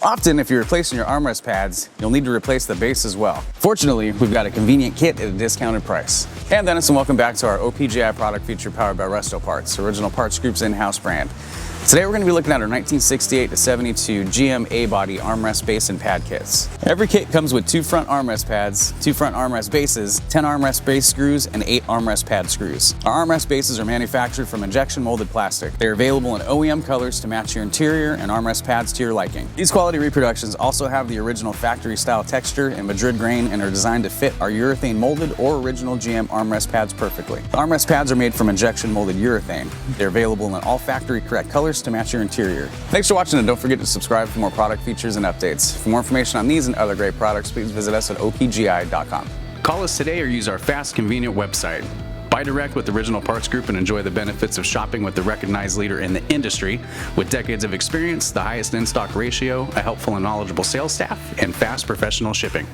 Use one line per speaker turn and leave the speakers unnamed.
Often, if you're replacing your armrest pads, you'll need to replace the base as well. Fortunately, we've got a convenient kit at a discounted price. Hey, I'm Dennis and welcome back to our OPGI product feature powered by Resto Parts, Original Parts Group's in-house brand. Today we're going to be looking at our 1968 to 72 GM A-body armrest base and pad kits. Every kit comes with 2 front armrest pads, 2 front armrest bases, 10 armrest base screws, and 8 armrest pad screws. Our armrest bases are manufactured from injection molded plastic. They're available in OEM colors to match your interior and armrest pads to your liking. These quality reproductions also have the original factory style texture and Madrid grain and are designed to fit our urethane molded or original GM armrest pads perfectly. The armrest pads are made from injection molded urethane. They're available in all factory correct colors to match your interior. Thanks for watching and don't forget to subscribe for more product features and updates. For more information on these and other great products, please visit us at opgi.com. Call us today or use our fast, convenient website. Buy direct with Original Parts Group and enjoy the benefits of shopping with the recognized leader in the industry with decades of experience, the highest in-stock ratio, a helpful and knowledgeable sales staff, and fast professional shipping.